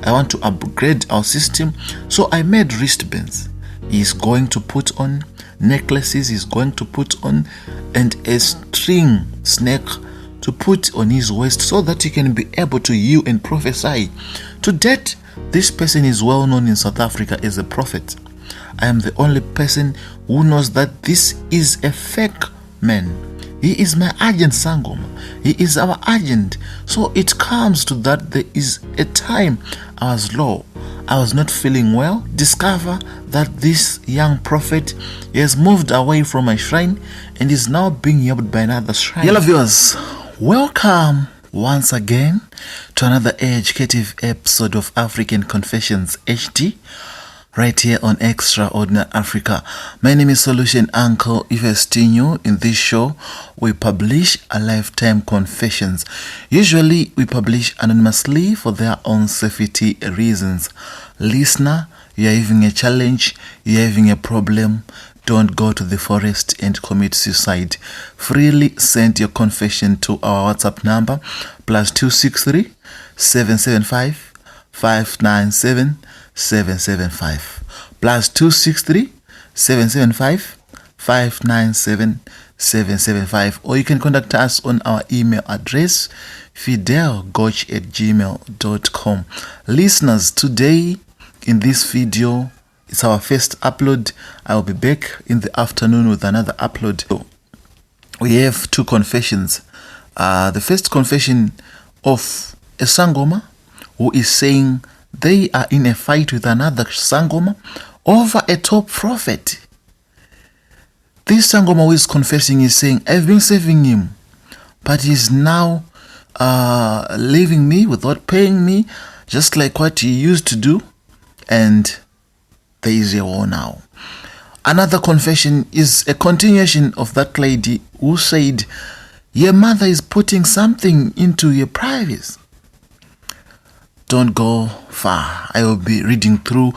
I want to upgrade our system. So I made wristbands. He's going to put on necklaces. He's going to put on and a string snake to put on his waist so that he can be able to heal and prophesy. To date, this person is well known in South Africa as a prophet. I am the only person who knows that this is a fake man. He is my agent, Sangoma. He is our agent. So it comes to that there is a time I was low. I was not feeling well. Discover that this young prophet has moved away from my shrine and is now being helped by another shrine. Hello viewers, welcome once again to another educative episode of African Confessions HD. Right here on Extraordinary Africa. My name is Solution Uncle. If you're still new in this show, we publish a lifetime confessions. Usually we publish anonymously for their own safety reasons. Listener, you're having a challenge, you're having a problem, don't go to the forest and commit suicide. Freely send your confession to our WhatsApp number +263 775 597 775 +263 775 597 775, or you can contact us on our email address fidelgoch@gmail.com. Listeners, today in this video, it's our first upload. I will be back in the afternoon with another upload. We have two confessions. The first confession of a Sangoma who is saying they are in a fight with another Sangoma over a top prophet. This Sangoma who is confessing is saying, I've been saving him, but he's now leaving me without paying me, just like what he used to do, and there is a war now. Another confession is a continuation of that lady who said, your mother is putting something into your privacy. Don't go far. I will be reading through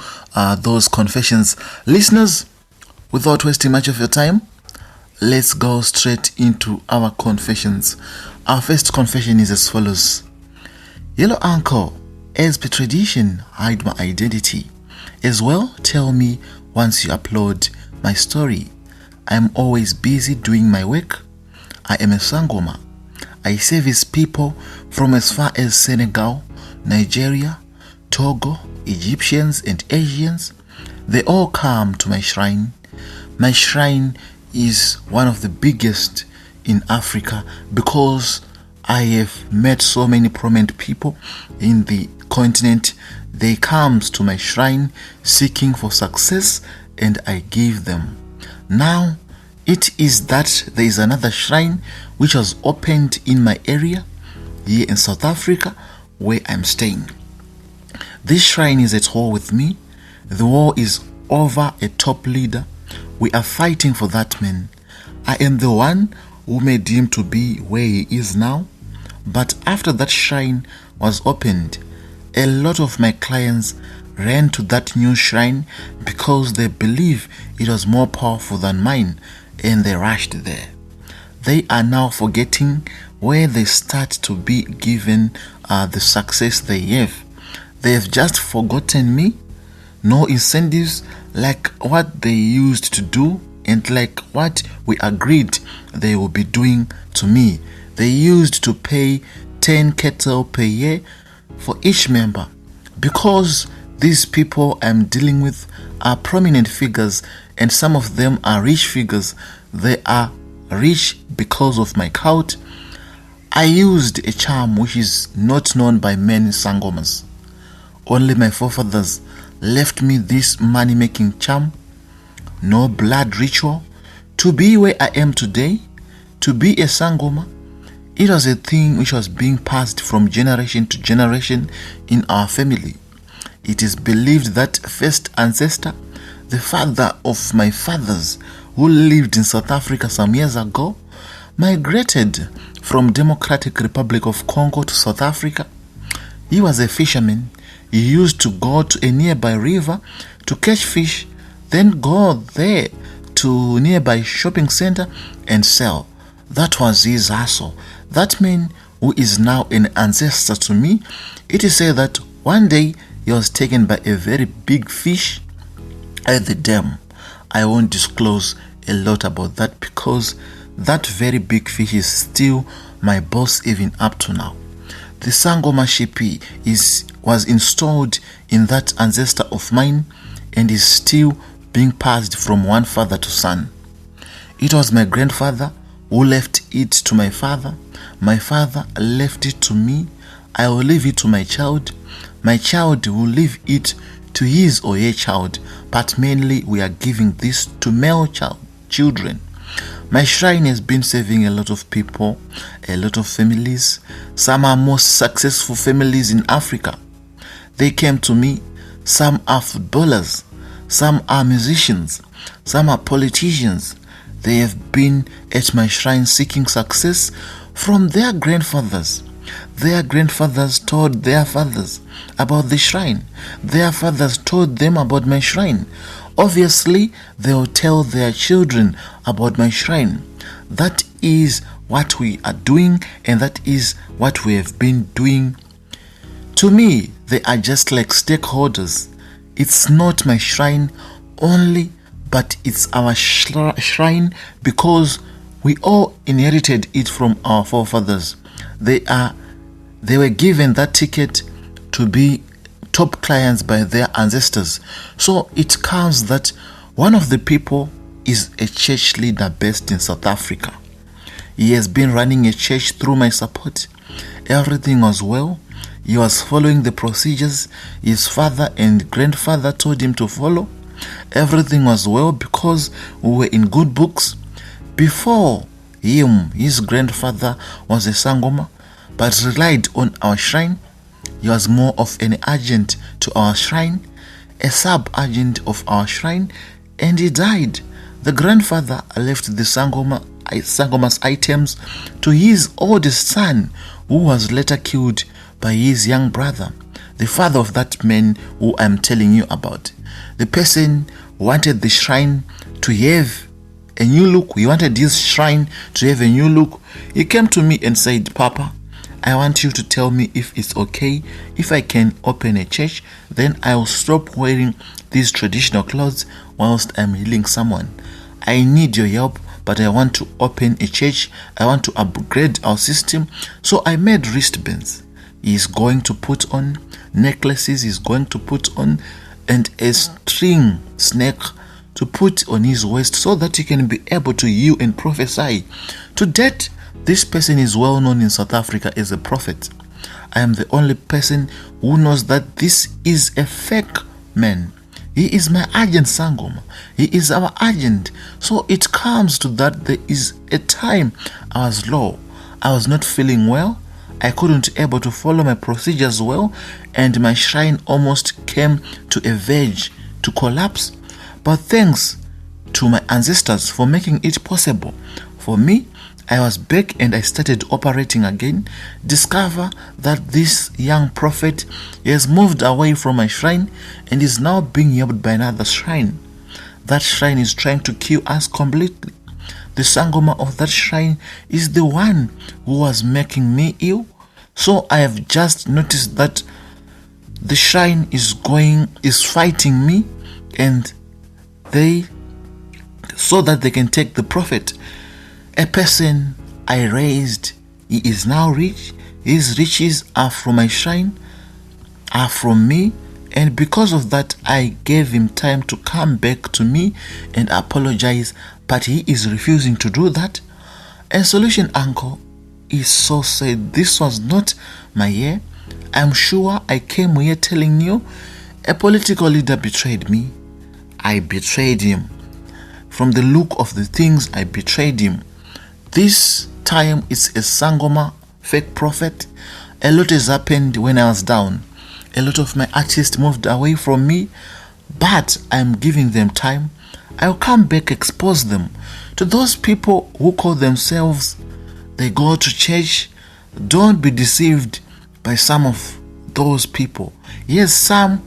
those confessions. Listeners, without wasting much of your time, let's go straight into our confessions. Our first confession is as follows. Yellow Uncle, as per tradition, hide my identity. As well, tell me once you upload my story. I'm always busy doing my work. I am a Sangoma. I service people from as far as Senegal, Nigeria, Togo, Egyptians and Asians. They all come to my shrine. My shrine is one of the biggest in Africa because I have met so many prominent people in the continent. They come to my shrine seeking for success and I give them. Now it is that there is another shrine which was opened in my area here in South Africa where I'm staying. This shrine is at war with me. The war is over a top leader. We are fighting for that man. I am the one who made him to be where he is now. But after that shrine was opened, a lot of my clients ran to that new shrine because they believe it was more powerful than mine and they rushed there. They are now forgetting where they start to be given the success they have. They have just forgotten me. No incentives like what they used to do and like what we agreed they will be doing to me. They used to pay 10 cattle per year for each member. Because these people I'm dealing with are prominent figures and some of them are rich figures. They are rich because of my cult. I used a charm which is not known by many Sangomas. Only my forefathers left me this money-making charm. No blood ritual. To be where I am today, to be a Sangoma, it was a thing which was being passed from generation to generation in our family. It is believed that first ancestor, the father of my fathers, who lived in South Africa some years ago, migrated from Democratic Republic of Congo to South Africa. He was a fisherman. He used to go to a nearby river to catch fish, then go there to nearby shopping center and sell. That was his hustle. That man who is now an ancestor to me, it is said that One day, he was taken by a very big fish at the dam. I won't disclose a lot about that because that very big fish is still my boss even up to now. The Sangoma ship was installed in that ancestor of mine and is still being passed from one father to son. It was my grandfather who left it to my father. My father left it to me. I will leave it to my child. My child will leave it to his or her child, but mainly we are giving this to male children. My shrine has been saving a lot of people, a lot of families. Some are most successful families in Africa. They came to me. Some are footballers, some are musicians, some are politicians. They have been at my shrine seeking success from their grandfathers. Their grandfathers told their fathers about the shrine. Their fathers told them about my shrine. Obviously, they will tell their children about my shrine. That is what we are doing, and that is what we have been doing. To me, they are just like stakeholders. It's not my shrine only, but it's our shrine because we all inherited it from our forefathers. They were given that ticket to be top clients by their ancestors. So it comes that one of the people is a church leader based in South Africa. He has been running a church through my support. Everything was well. He was following the procedures his father and grandfather told him to follow. Everything was well because we were in good books. Before him, his grandfather was a Sangoma, but relied on our shrine. He was more of an agent to our shrine, a sub-agent of our shrine, and he died. The grandfather left the Sangoma's items to his oldest son, who was later killed by his young brother, the father of that man who I'm telling you about. The person wanted the shrine to have a new look. He wanted his shrine to have a new look. He came to me and said, "Papa, I want you to tell me if it's okay, if I can open a church, then I'll stop wearing these traditional clothes whilst I'm healing someone. I need your help, but I want to open a church. I want to upgrade our system." So I made wristbands. He's going to put on necklaces, he's going to put on and a string snake to put on his waist so that he can be able to heal and prophesy. To date, this person is well known in South Africa as a prophet. I am the only person who knows that this is a fake man. He is my agent, Sangoma. He is our agent. So it comes to that there is a time I was low. I was not feeling well. I couldn't able to follow my procedures well, and my shrine almost came to a verge to collapse. But thanks to my ancestors for making it possible for me, I was back and I started operating again. Discover that this young prophet has moved away from my shrine and is now being helped by another shrine. That shrine is trying to kill us completely. The Sangoma of that shrine is the one who was making me ill. So I have just noticed that the shrine is fighting me, and so that they can take the prophet. A person I raised, he is now rich. His riches are from my shrine, are from me, and because of that I gave him time to come back to me and apologize, but he is refusing to do that. And Solution Uncle is so sad. This was not my year. I'm sure I came here telling you a political leader betrayed me. I betrayed him. From the look of the things, I betrayed him. This time it's a Sangoma fake prophet. A lot has happened when I was down. A lot of my artists moved away from me, but I'm giving them time. I'll come back, expose them. To those people who call themselves they go to church, don't be deceived by some of those people. Yes, some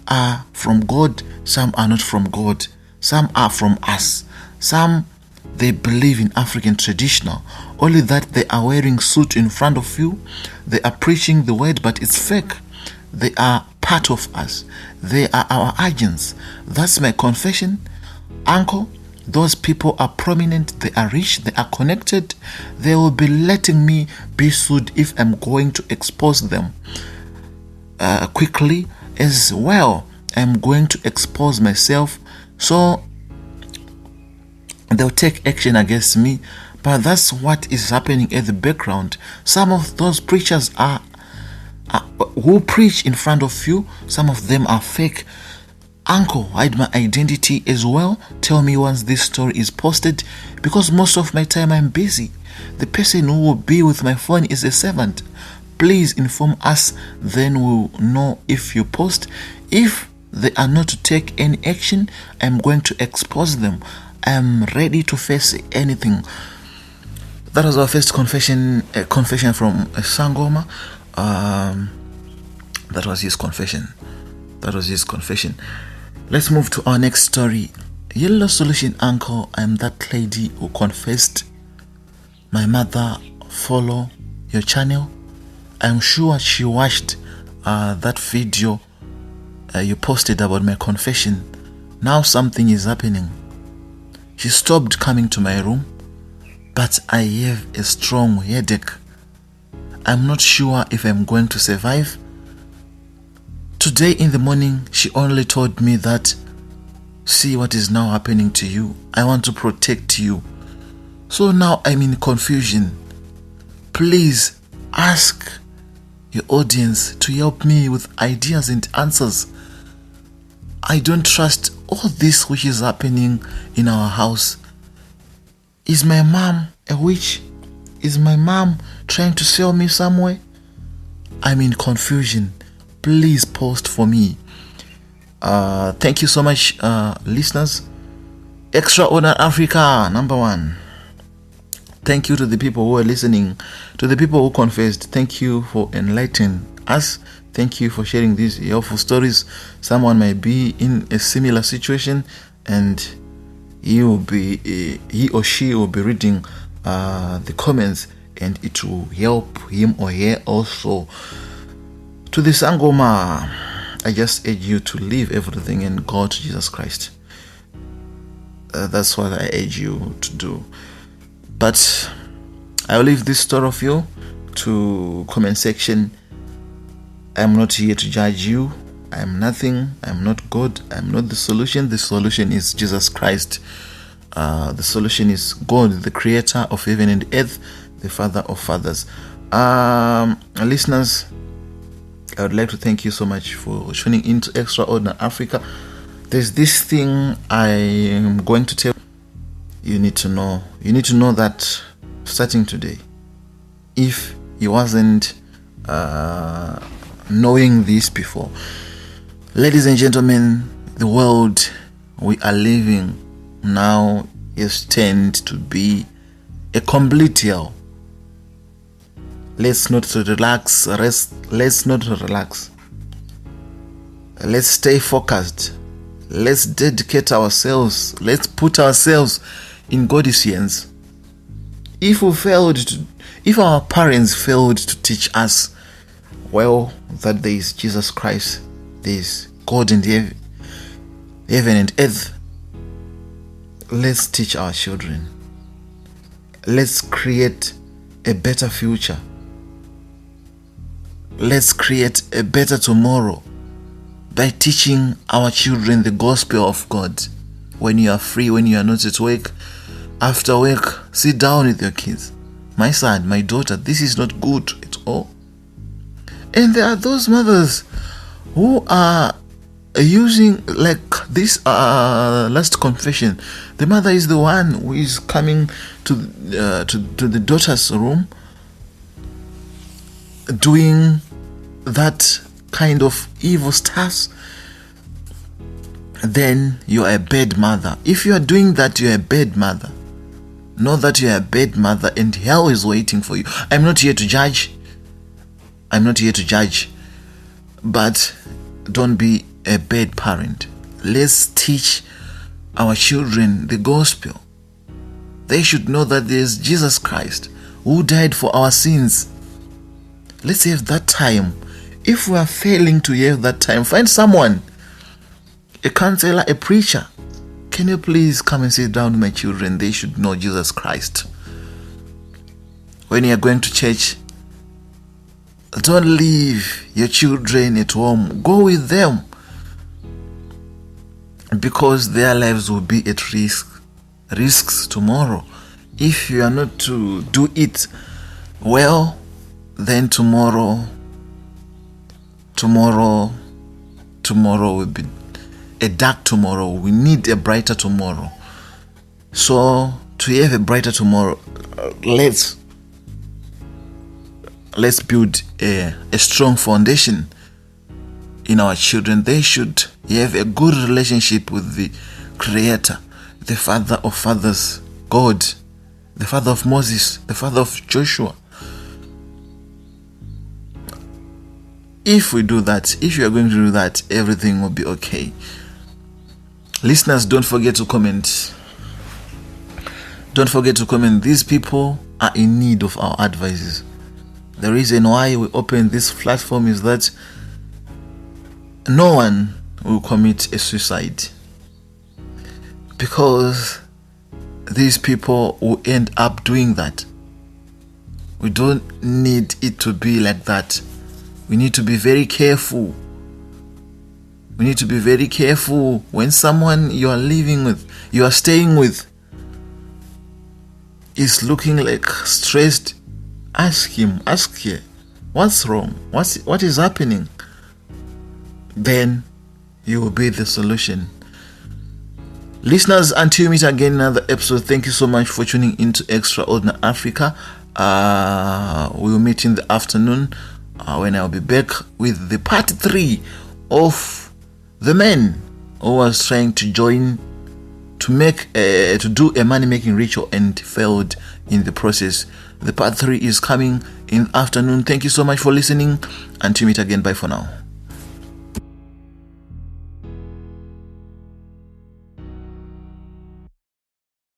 are from God, some are not from God. Some are from us. Some, they believe in African traditional. Only that they are wearing suit in front of you. They are preaching the word, but it's fake. They are part of us. They are our agents. That's my confession. Uncle, those people are prominent, they are rich, they are connected. They will be letting me be sued if I'm going to expose them quickly. As well, I'm going to expose myself, so they'll take action against me. But that's what is happening at the background. Some of those preachers are who preach in front of you, some of them are fake. Uncle, hide my identity as well. Tell me once this story is posted, because most of my time I'm busy. The person who will be with my phone is a servant. Please inform us, then we'll know if you post. If they are not to take any action, I'm going to expose them. I'm ready to face anything. That was our first confession, confession from Sangoma. That was his confession. Let's move to our next story. Yellow Solution Uncle, I'm that lady who confessed. My mother follow your channel. I'm sure she watched that video you posted about my confession. Now something is happening. She stopped coming to my room, but I have a strong headache. I'm not sure if I'm going to survive. Today in the morning, she only told me that, see what is now happening to you. I want to protect you. So now I'm in confusion. Please ask your audience to help me with ideas and answers. I don't trust all this which is happening in our house. Is my mom a witch? Is my mom trying to sell me somewhere? I'm in confusion. Please post for me. Thank you so much, listeners. Extraordinary Africa, number 1. Thank you to the people who are listening, to the people who confessed. Thank you for enlightening us. Thank you for sharing these helpful stories. Someone might be in a similar situation, and he or she will be reading the comments, and it will help him or her also. To the Sangoma, I just urge you to leave everything and go to Jesus Christ. That's what I urge you to do. But I'll leave this story of you to comment section. I'm not here to judge you. I'm nothing. I'm not God. I'm not the solution. The solution is Jesus Christ. The solution is God, the creator of heaven and earth, the father of fathers. Listeners, I would like to thank you so much for tuning into Extraordinary Africa. There's this thing I am going to tell you. You need to know that starting today, if you wasn't knowing this before, ladies and gentlemen, the world we are living now is tend to be a complete hell. Let's not relax. Let's not relax. Let's stay focused. Let's dedicate ourselves. Let's put ourselves in God's hands. If our parents failed to teach us, well, that there is Jesus Christ, there is God in the heaven and earth, let's teach our children. Let's create a better future. Let's create a better tomorrow by teaching our children the gospel of God. When you are free, when you are not at work, after work, sit down with your kids. My son, my daughter, this is not good at all. And there are those mothers who are using like this last confession. The mother is the one who is coming to the daughter's room, doing that kind of evil stuff. Then you are a bad mother. If you are doing that, you are a bad mother. Know that you are a bad mother, and hell is waiting for you. I'm not here to judge. But don't be a bad parent. Let's teach our children the gospel. They should know that there's Jesus Christ who died for our sins. Let's have that time If we are failing to have that time, find someone, a counselor, a preacher. Can you please come and sit down with my children? They should know Jesus Christ. When you are going to church, don't leave your children at home. Go with them, because their lives will be at risks tomorrow. If you are not to do it well, then tomorrow will be a dark tomorrow. We need a brighter tomorrow. So to have a brighter tomorrow, let's build a strong foundation in our children. They should have a good relationship with the Creator, the Father of fathers, God, the Father of Moses, the Father of Joshua. If we do that, if you are going to do that, everything will be okay. Listeners, don't forget to comment. Don't forget to comment. These people are in need of our advices. The reason why we open this platform is that no one will commit a suicide, because these people will end up doing that. We don't need it to be like that. We need to be very careful. We need to be very careful when someone you are living with, you are staying with, is looking like stressed. Ask him, ask her, what's wrong? What is happening? Then you will be the solution. Listeners, until we meet again in another episode, thank you so much for tuning into Extraordinary Africa. We will meet in the afternoon when I'll be back with the part 3 of the man who was trying to join to do a money-making ritual and failed in the process. The part 3 is coming in the afternoon. Thank you so much for listening. Until we meet again. Bye for now.